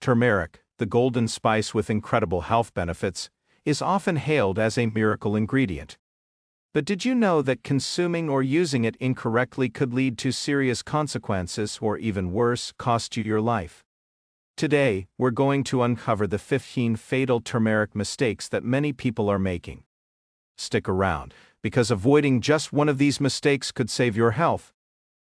Turmeric, the golden spice with incredible health benefits, is often hailed as a miracle ingredient. But did you know that consuming or using it incorrectly could lead to serious consequences or even worse, cost you your life? Today, we're going to uncover the 15 fatal turmeric mistakes that many people are making. Stick around, because avoiding just one of these mistakes could save your health.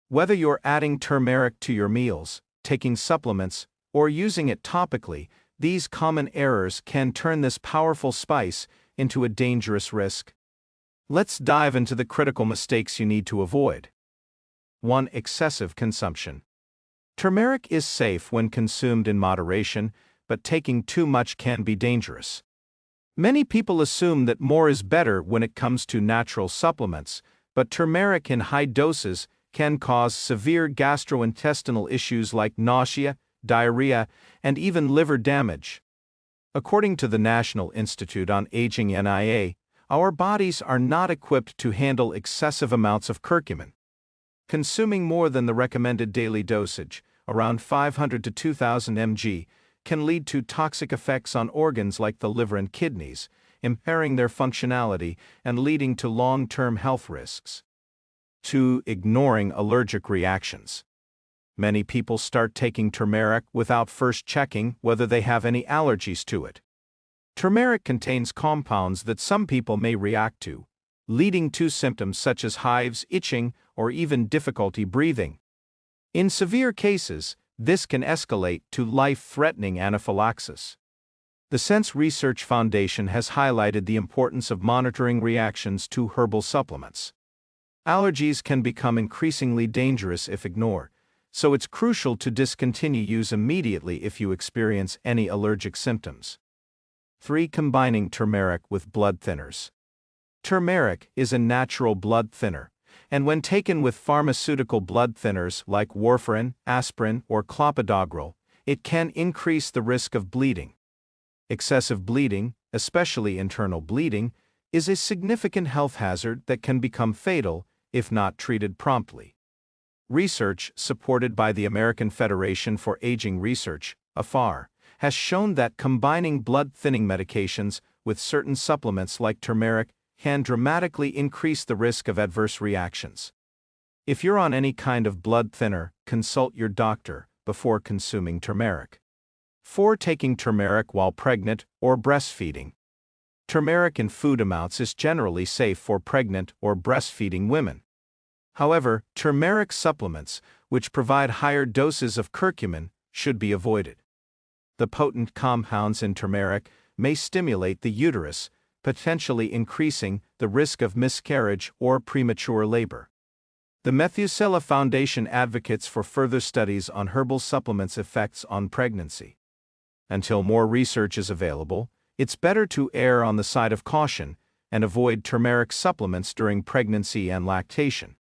Whether you're adding turmeric to your meals, taking supplements, or using it topically, these common errors can turn this powerful spice into a dangerous risk. Let's dive into the critical mistakes you need to avoid. 1. Excessive consumption. Turmeric is safe when consumed in moderation, but taking too much can be dangerous. Many people assume that more is better when it comes to natural supplements, but turmeric in high doses can cause severe gastrointestinal issues like nausea, diarrhea, and even liver damage. According to the National Institute on Aging (NIA), our bodies are not equipped to handle excessive amounts of curcumin. Consuming more than the recommended daily dosage, around 500 to 2000 mg, can lead to toxic effects on organs like the liver and kidneys, impairing their functionality and leading to long-term health risks. 2. Ignoring allergic reactions. Many people start taking turmeric without first checking whether they have any allergies to it. Turmeric contains compounds that some people may react to, leading to symptoms such as hives, itching, or even difficulty breathing. In severe cases, this can escalate to life-threatening anaphylaxis. The Sense Research Foundation has highlighted the importance of monitoring reactions to herbal supplements. Allergies can become increasingly dangerous if ignored, so it's crucial to discontinue use immediately if you experience any allergic symptoms. 3. Combining turmeric with blood thinners. Turmeric is a natural blood thinner, and when taken with pharmaceutical blood thinners like warfarin, aspirin, or clopidogrel, it can increase the risk of bleeding. Excessive bleeding, especially internal bleeding, is a significant health hazard that can become fatal if not treated promptly. Research supported by the American Federation for Aging Research, AFAR, has shown that combining blood-thinning medications with certain supplements like turmeric can dramatically increase the risk of adverse reactions. If you're on any kind of blood thinner, consult your doctor before consuming turmeric. 4. Taking turmeric while pregnant or breastfeeding. Turmeric in food amounts is generally safe for pregnant or breastfeeding women. However, turmeric supplements, which provide higher doses of curcumin, should be avoided. The potent compounds in turmeric may stimulate the uterus, potentially increasing the risk of miscarriage or premature labor. The Methuselah Foundation advocates for further studies on herbal supplements' effects on pregnancy. Until more research is available, it's better to err on the side of caution and avoid turmeric supplements during pregnancy and lactation.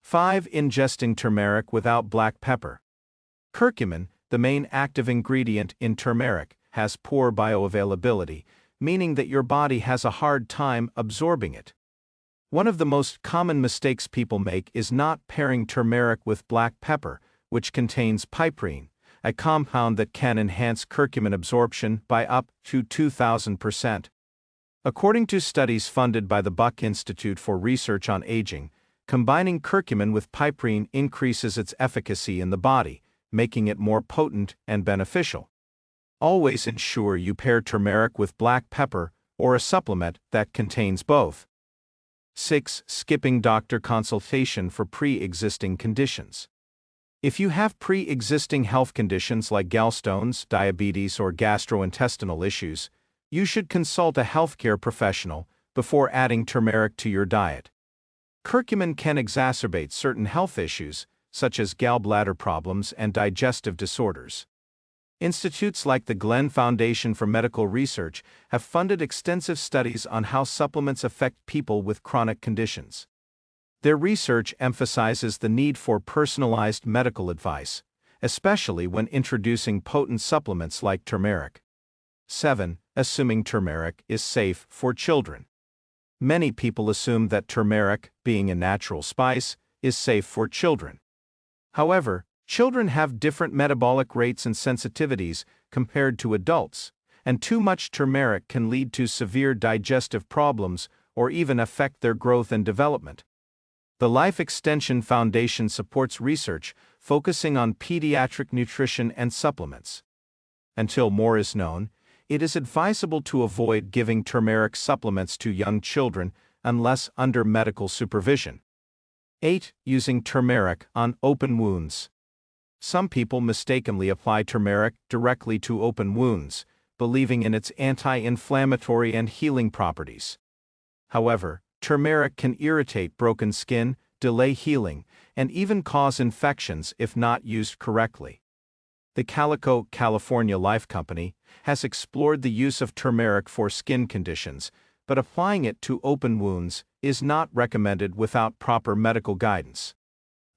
5. Ingesting turmeric without black pepper. Curcumin, the main active ingredient in turmeric, has poor bioavailability, meaning that your body has a hard time absorbing it. One of the most common mistakes people make is not pairing turmeric with black pepper, which contains piperine, a compound that can enhance curcumin absorption by up to 2,000%. According to studies funded by the Buck Institute for Research on Aging, combining curcumin with piperine increases its efficacy in the body, making it more potent and beneficial. Always ensure you pair turmeric with black pepper or a supplement that contains both. 6. Skipping doctor consultation for pre-existing conditions. If you have pre-existing health conditions like gallstones, diabetes, or gastrointestinal issues, you should consult a healthcare professional before adding turmeric to your diet. Curcumin can exacerbate certain health issues, such as gallbladder problems and digestive disorders. Institutes like the Glenn Foundation for Medical Research have funded extensive studies on how supplements affect people with chronic conditions. Their research emphasizes the need for personalized medical advice, especially when introducing potent supplements like turmeric. 7. Assuming turmeric is safe for children. Many people assume that turmeric, being a natural spice, is safe for children. However, Children have different metabolic rates and sensitivities compared to adults, and too much turmeric can lead to severe digestive problems or even affect their growth and development. The Life Extension Foundation supports research focusing on pediatric nutrition and supplements. Until more is known, it is advisable to avoid giving turmeric supplements to young children unless under medical supervision. 8. Using turmeric on open wounds. Some people mistakenly apply turmeric directly to open wounds, believing in its anti-inflammatory and healing properties. However, turmeric can irritate broken skin, delay healing, and even cause infections if not used correctly. The Calico, California Life Company has explored the use of turmeric for skin conditions, but applying it to open wounds is not recommended without proper medical guidance.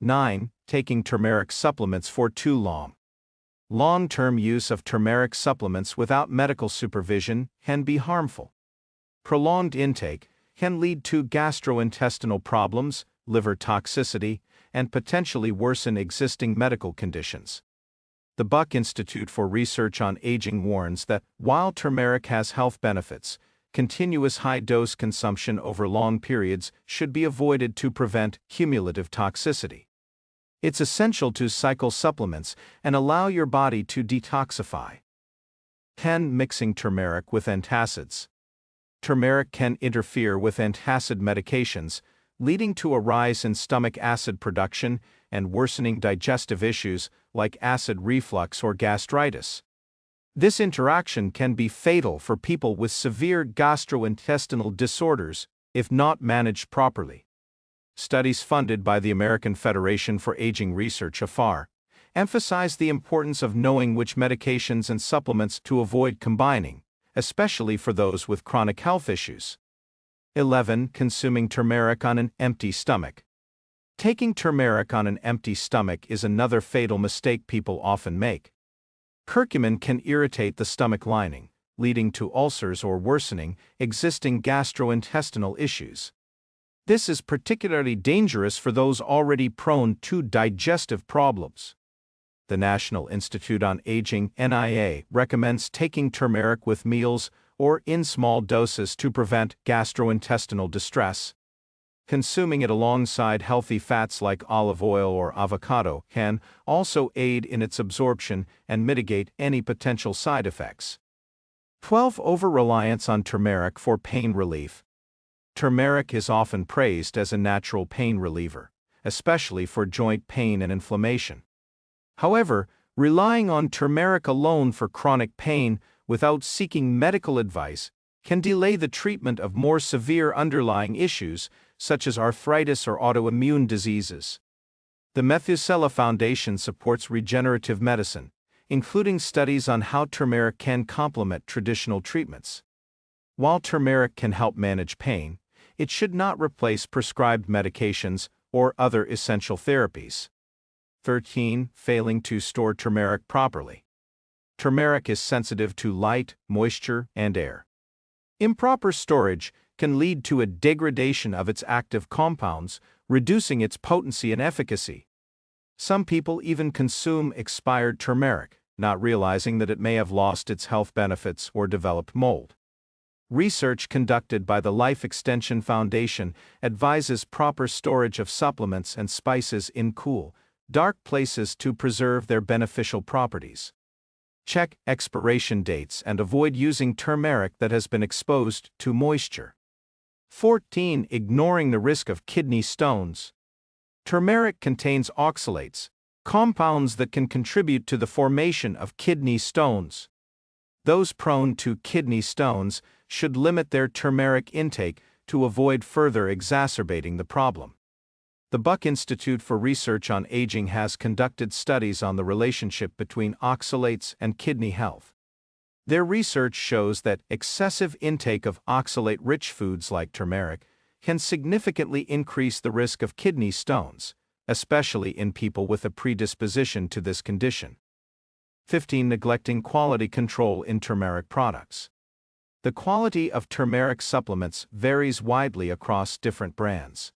9. Taking turmeric supplements for too long. Long-term use of turmeric supplements without medical supervision can be harmful. Prolonged intake can lead to gastrointestinal problems, liver toxicity, and potentially worsen existing medical conditions. The Buck Institute for Research on Aging warns that while turmeric has health benefits, continuous high-dose consumption over long periods should be avoided to prevent cumulative toxicity. It's essential to cycle supplements and allow your body to detoxify. 10. Mixing turmeric with antacids. Turmeric can interfere with antacid medications, leading to a rise in stomach acid production and worsening digestive issues like acid reflux or gastritis. This interaction can be fatal for people with severe gastrointestinal disorders if not managed properly. Studies funded by the American Federation for Aging Research (AFAR) emphasize the importance of knowing which medications and supplements to avoid combining, especially for those with chronic health issues. 11. Consuming turmeric on an empty stomach. Taking turmeric on an empty stomach is another fatal mistake people often make. Curcumin can irritate the stomach lining, leading to ulcers or worsening existing gastrointestinal issues. This is particularly dangerous for those already prone to digestive problems. The National Institute on Aging (NIA) recommends taking turmeric with meals or in small doses to prevent gastrointestinal distress. Consuming it alongside healthy fats like olive oil or avocado can also aid in its absorption and mitigate any potential side effects. 12. Over-reliance on turmeric for pain relief. Turmeric is often praised as a natural pain reliever, especially for joint pain and inflammation. However, relying on turmeric alone for chronic pain without seeking medical advice can delay the treatment of more severe underlying issues such as arthritis or autoimmune diseases. The Methuselah Foundation supports regenerative medicine, including studies on how turmeric can complement traditional treatments. While turmeric can help manage pain, it should not replace prescribed medications or other essential therapies. 13. Failing to store turmeric properly. Turmeric is sensitive to light, moisture, and air. Improper storage can lead to a degradation of its active compounds, reducing its potency and efficacy. Some people even consume expired turmeric, not realizing that it may have lost its health benefits or developed mold. Research conducted by the Life Extension Foundation advises proper storage of supplements and spices in cool, dark places to preserve their beneficial properties. Check expiration dates and avoid using turmeric that has been exposed to moisture. 14. Ignoring the risk of kidney stones. Turmeric contains oxalates, compounds that can contribute to the formation of kidney stones. Those prone to kidney stones should limit their turmeric intake to avoid further exacerbating the problem. The Buck Institute for Research on Aging has conducted studies on the relationship between oxalates and kidney health. Their research shows that excessive intake of oxalate-rich foods like turmeric can significantly increase the risk of kidney stones, especially in people with a predisposition to this condition. 15. Neglecting quality control in turmeric products. The quality of turmeric supplements varies widely across different brands.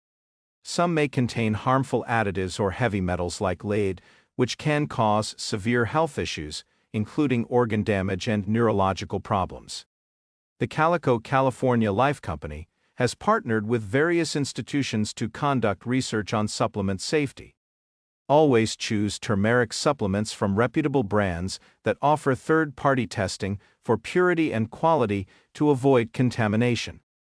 Some may contain harmful additives or heavy metals like lead, which can cause severe health issues, including organ damage and neurological problems. The Calico California Life Company has partnered with various institutions to conduct research on supplement safety. Always choose turmeric supplements from reputable brands that offer third-party testing for purity and quality to avoid contamination.